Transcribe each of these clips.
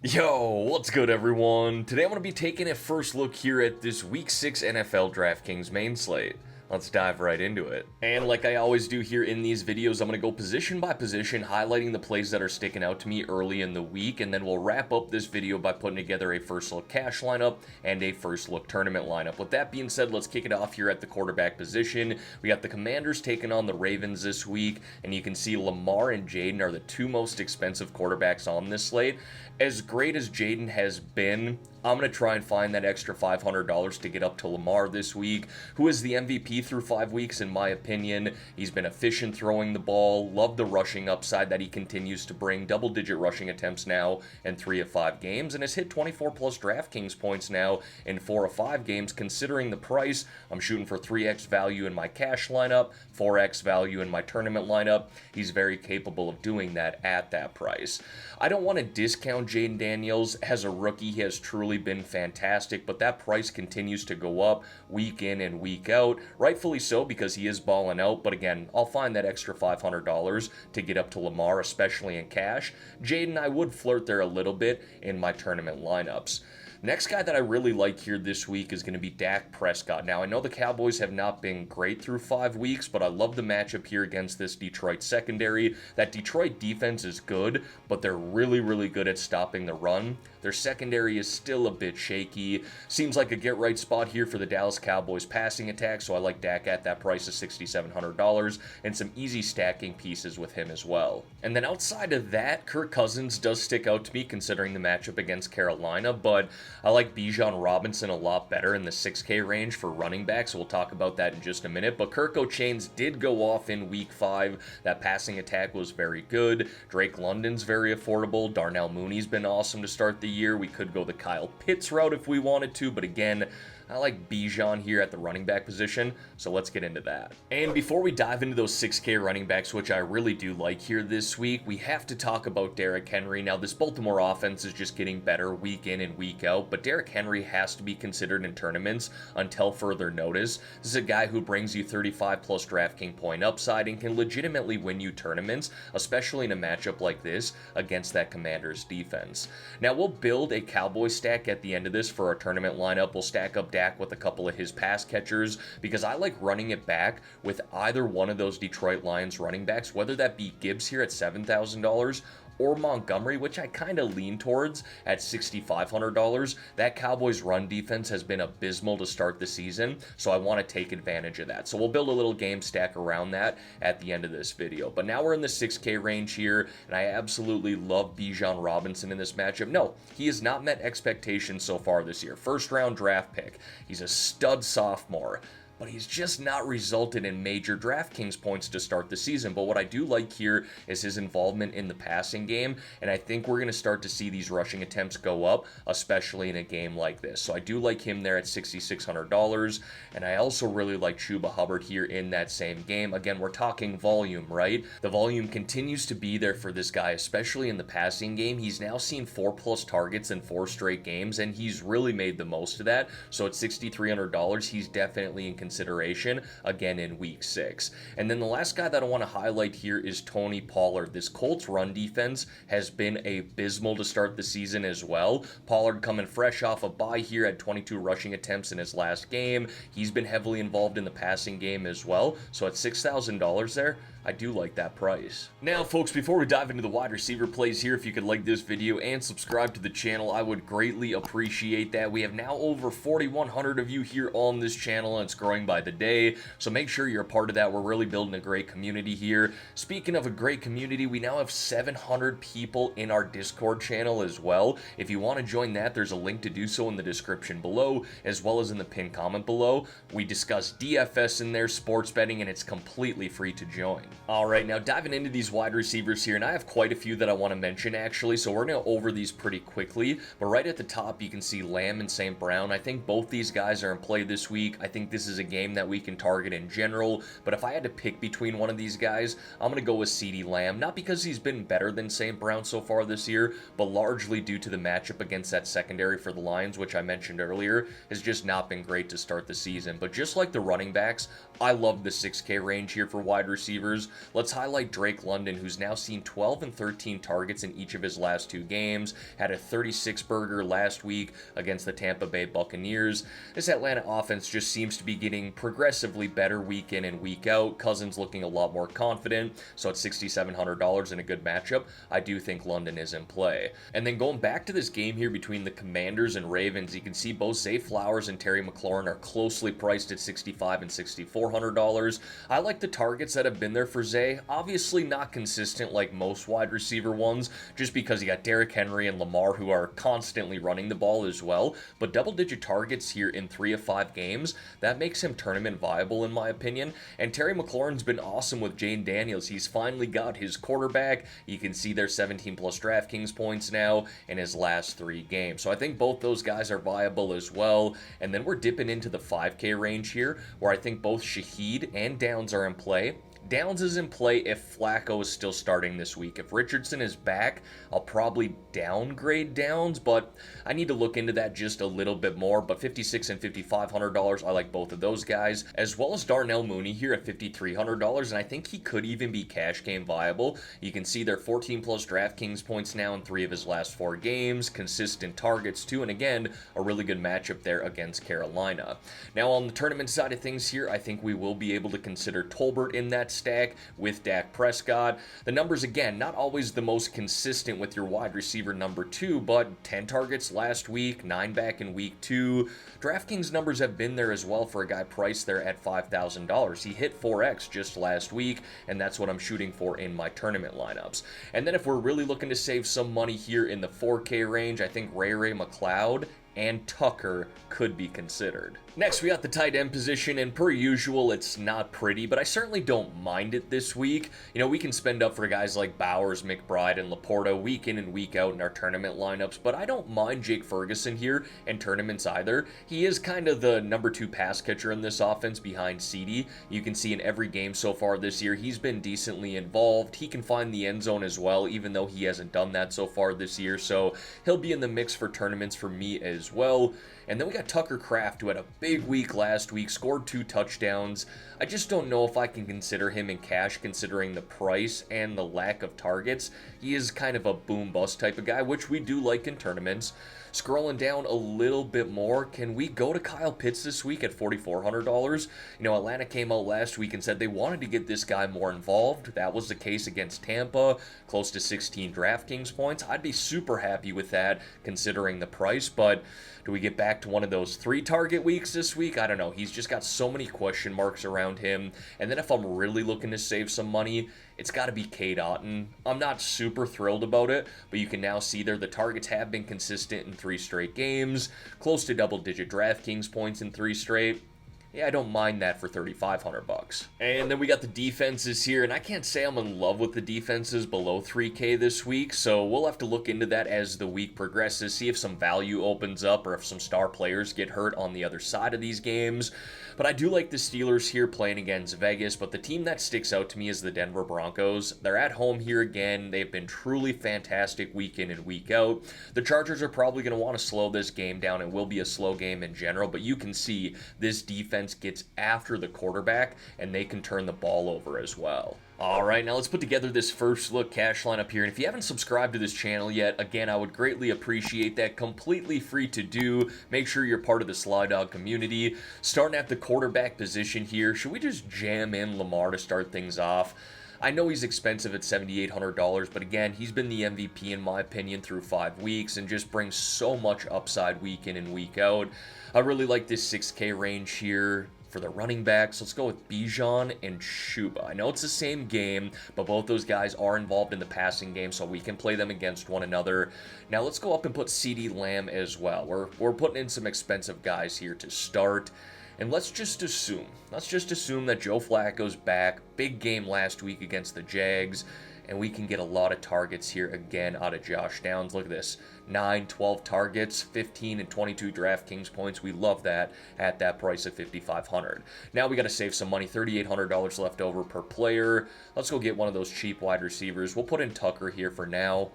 Yo, what's good everyone? Today I'm going to be taking a first look here at this Week 6 NFL DraftKings main slate. Let's dive right into it. And like I always do here in these videos, I'm going to go position by position, highlighting the plays that are sticking out to me early in the week, and then we'll wrap up this video by putting together a first look cash lineup and a first look tournament lineup. With that being said, let's kick it off here at the quarterback position. We got the Commanders taking on the Ravens this week, and you can see Lamar and Jaden are the two most expensive quarterbacks on this slate. As great as Jaden has been, I'm going to try and find that extra $500 to get up to Lamar this week, who is the MVP through 5 weeks in my opinion. He's been efficient throwing the ball, love the rushing upside that he continues to bring, double-digit rushing attempts now in 3 of 5 games, and has hit 24 plus DraftKings points now in 4 of 5 games. Considering the price, I'm shooting for 3x value in my cash lineup, 4x value in my tournament lineup. He's very capable of doing that at that price. I don't want to discount Jaden Daniels. As a rookie, he has truly been fantastic, but that price continues to go up week in and week out, rightfully so because he is balling out. But again, I'll find that extra $500 to get up to Lamar, especially in cash. Jaden, I would flirt there a little bit in my tournament lineups. Next guy that I really like here this week is going to be Dak Prescott. Now, I know the Cowboys have not been great through 5 weeks, but I love the matchup here against this Detroit secondary. That Detroit defense is good, but they're really good at stopping the run. Their secondary is still a bit shaky. Seems like a get-right spot here for the Dallas Cowboys passing attack, so I like Dak at that price of $6,700, and some easy stacking pieces with him as well. And then outside of that, Kirk Cousins does stick out to me considering the matchup against Carolina, but I like Bijan Robinson a lot better in the 6K range for running backs. So we'll talk about that in just a minute. But Kirk O'Chains did go off in week 5. That passing attack was very good. Drake London's very affordable. Darnell Mooney's been awesome to start the year. We could go the Kyle Pitts route if we wanted to, but again, I like Bijan here at the running back position, so let's get into that. And before we dive into those 6K running backs, which I really do like here this week, we have to talk about Derrick Henry. Now, this Baltimore offense is just getting better week in and week out, but Derrick Henry has to be considered in tournaments until further notice. This is a guy who brings you 35 plus DraftKings point upside and can legitimately win you tournaments, especially in a matchup like this against that Commanders defense. Now, we'll build a Cowboy stack at the end of this for our tournament lineup. We'll stack up Dak with a couple of his pass catchers because I like running it back with either one of those Detroit Lions running backs, whether that be Gibbs here at $7,000 or Montgomery, which I kind of lean towards at $6,500. That Cowboys run defense has been abysmal to start the season, so I want to take advantage of that. So we'll build a little game stack around that at the end of this video. But now we're in the 6K range here, and I absolutely love Bijan Robinson in this matchup. No, he has not met expectations so far this year. First round draft pick. He's a stud sophomore, but he's just not resulted in major DraftKings points to start the season. But what I do like here is his involvement in the passing game, and I think we're going to start to see these rushing attempts go up, especially in a game like this. So I do like him there at $6,600, and I also really like Chuba Hubbard here in that same game. Again, we're talking volume, right? The volume continues to be there for this guy, especially in the passing game. He's now seen 4 plus targets in 4 straight games, and he's really made the most of that. So at $6,300, he's definitely in consideration again in week 6. And then the last guy that I want to highlight here is Tony Pollard. This Colts run defense has been abysmal to start the season as well. Pollard coming fresh off a bye here, had 22 rushing attempts in his last game. He's been heavily involved in the passing game as well. So at $6,000 there, I do like that price. Now, folks, before we dive into the wide receiver plays here, if you could like this video and subscribe to the channel, I would greatly appreciate that. We have now over 4,100 of you here on this channel, and it's growing by the day, so make sure you're a part of that. We're really building a great community here. Speaking of a great community, we now have 700 people in our Discord channel as well. If you want to join that, there's a link to do so in the description below, as well as in the pinned comment below. We discuss DFS in there, sports betting, and it's completely free to join. Alright, now diving into these wide receivers here, and I have quite a few that I want to mention actually, so we're going to over these pretty quickly. But right at the top, you can see Lamb and St. Brown. I think both these guys are in play this week. I think this is a game that we can target in general, but if I had to pick between one of these guys, I'm going to go with CeeDee Lamb, not because he's been better than St. Brown so far this year, but largely due to the matchup against that secondary for the Lions, which I mentioned earlier, has just not been great to start the season. But just like the running backs, I love the 6K range here for wide receivers. Let's highlight Drake London, who's now seen 12 and 13 targets in each of his last 2 games, had a 36-burger last week against the Tampa Bay Buccaneers. This Atlanta offense just seems to be getting progressively better week in and week out. Cousins looking a lot more confident, so at $6,700 in a good matchup, I do think London is in play. And then going back to this game here between the Commanders and Ravens, you can see both Zay Flowers and Terry McLaurin are closely priced at $6,500 and $6,400. I like the targets that have been there for Zay. Obviously not consistent like most wide receiver ones, just because you got Derrick Henry and Lamar who are constantly running the ball as well, but double-digit targets here in 3 of 5 games, that makes him tournament viable in my opinion. And Terry McLaurin's been awesome with Jane Daniels. He's finally got his quarterback. You can see their 17 plus DraftKings points now in his last 3 games. So I think both those guys are viable as well. And then we're dipping into the 5K range here, where I think both Shaheed and Downs are in play. Downs is in play if Flacco is still starting this week. If Richardson is back, I'll probably downgrade Downs, but I need to look into that just a little bit more. But $5,600 and $5,500, I like both of those guys, as well as Darnell Mooney here at $5,300, and I think he could even be cash game viable. You can see their 14 plus DraftKings points now in 3 of his last 4 games, consistent targets too, and again, a really good matchup there against Carolina. Now on the tournament side of things here, I think we will be able to consider Tolbert in that stack with Dak Prescott. The numbers, again, not always the most consistent with your wide receiver number 2, but 10 targets last week, 9 back in week 2. DraftKings numbers have been there as well for a guy priced there at $5,000. He hit 4x just last week, and that's what I'm shooting for in my tournament lineups. And then if we're really looking to save some money here in the 4K range, I think Ray McCloud and Tucker could be considered. Next, we got the tight end position, and per usual, it's not pretty, but I certainly don't mind it this week. You know, we can spend up for guys like Bowers, McBride, and Laporta week in and week out in our tournament lineups, but I don't mind Jake Ferguson here in tournaments either. He is kind of the number 2 pass catcher in this offense behind CeeDee. You can see in every game so far this year, he's been decently involved. He can find the end zone as well, even though he hasn't done that so far this year, so he'll be in the mix for tournaments for me as well. And then we got Tucker Kraft, who had a big week last week, scored 2 touchdowns. I just don't know if I can consider him in cash considering the price and the lack of targets. He is kind of a boom-bust type of guy, which we do like in tournaments. Scrolling down a little bit more, can we go to Kyle Pitts this week at $4,400? You know, Atlanta came out last week and said they wanted to get this guy more involved. That was the case against Tampa, close to 16 DraftKings points. I'd be super happy with that considering the price, but do we get back to one of those 3 target weeks this week? I don't know. He's just got so many question marks around him. And then if I'm really looking to save some money, it's got to be Cade Otton. I'm not super thrilled about it, but you can now see there the targets have been consistent in 3 straight games, close to double-digit DraftKings points in 3 straight. Yeah, I don't mind that for $3,500. And then we got the defenses here, and I can't say I'm in love with the defenses below 3K this week, so we'll have to look into that as the week progresses, see if some value opens up or if some star players get hurt on the other side of these games. But I do like the Steelers here playing against Vegas, but the team that sticks out to me is the Denver Broncos. They're at home here again. They've been truly fantastic week in and week out. The Chargers are probably going to want to slow this game down. It will be a slow game in general, but you can see this defense gets after the quarterback, and they can turn the ball over as well. All right, now let's put together this first look cash lineup here. And if you haven't subscribed to this channel yet, again, I would greatly appreciate that. Completely free to do. Make sure you're part of the Sly Dog community. Starting at the quarterback position here, should we just jam in Lamar to start things off? I know he's expensive at $7,800, but again, he's been the MVP in my opinion through 5 weeks and just brings so much upside week in and week out. I really like this 6K range here. For the running backs, let's go with Bijan and Chuba. I know it's the same game, but both those guys are involved in the passing game, so we can play them against one another. Now let's go up and put CeeDee Lamb as well. We're putting in some expensive guys here to start. And let's just assume that Joe Flacco's back. Big game last week against the Jags. And we can get a lot of targets here again out of Josh Downs. Look at this. 9, 12 targets, 15 and 22 DraftKings points. We love that at that price of $5,500. Now we got to save some money. $3,800 left over per player. Let's go get one of those cheap wide receivers. We'll put in Tucker here for now.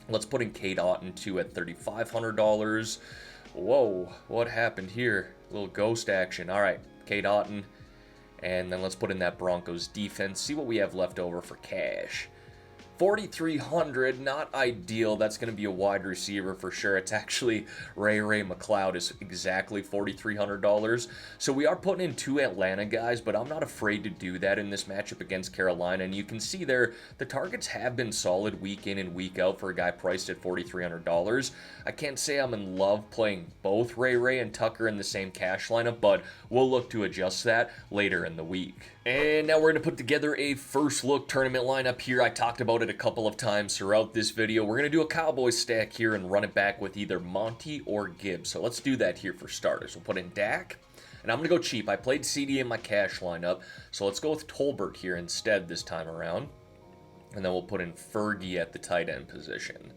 Let's put in Cade Otton too at $3,500. Whoa, what happened here? A little ghost action. All right, Cade Otton. And then let's put in that Broncos defense, see what we have left over for cash. 4,300, not ideal. That's going to be a wide receiver for sure. It's actually Ray McLeod is exactly $4,300. So we are putting in 2 Atlanta guys, but I'm not afraid to do that in this matchup against Carolina. And you can see there, the targets have been solid week in and week out for a guy priced at $4,300. I can't say I'm in love playing both Ray and Tucker in the same cash lineup, but we'll look to adjust that later in the week. And now we're going to put together a first look tournament lineup here. I talked about it a couple of times throughout this video. We're going to do a Cowboys stack here and run it back with either Monty or Gibbs. So let's do that here for starters. We'll put in Dak, and I'm going to go cheap. I played CD in my cash lineup, so let's go with Tolbert here instead this time around. And then we'll put in Fergie at the tight end position.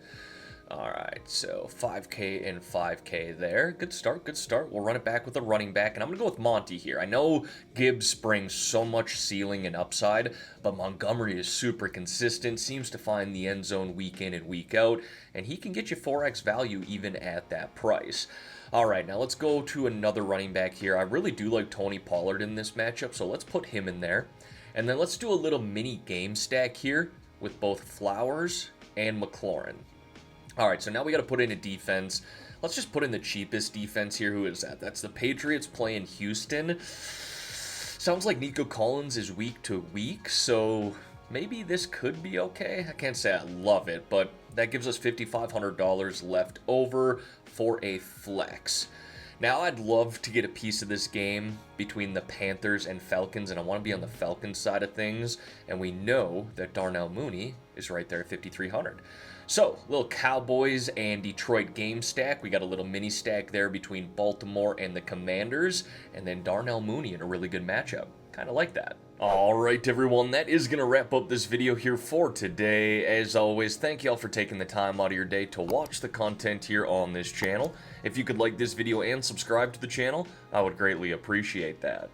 Alright, so 5K and 5K there. Good start, good start. We'll run it back with a running back, and I'm going to go with Monty here. I know Gibbs brings so much ceiling and upside, but Montgomery is super consistent, seems to find the end zone week in and week out, and he can get you 4x value even at that price. Alright, now let's go to another running back here. I really do like Tony Pollard in this matchup, so let's put him in there. And then let's do a little mini game stack here with both Flowers and McLaurin. Alright, so now we got to put in a defense. Let's just put in the cheapest defense here. Who is that? That's the Patriots playing Houston. Sounds like Nico Collins is week to week, so maybe this could be okay. I can't say I love it, but that gives us $5,500 left over for a flex. Now I'd love to get a piece of this game between the Panthers and Falcons, and I want to be on the Falcons side of things, and we know that Darnell Mooney is right there at 5,300. So, little Cowboys and Detroit game stack. We got a little mini stack there between Baltimore and the Commanders, and then Darnell Mooney in a really good matchup. Kind of like that. Alright everyone, that is going to wrap up this video here for today. As always, thank you all for taking the time out of your day to watch the content here on this channel. If you could like this video and subscribe to the channel, I would greatly appreciate that.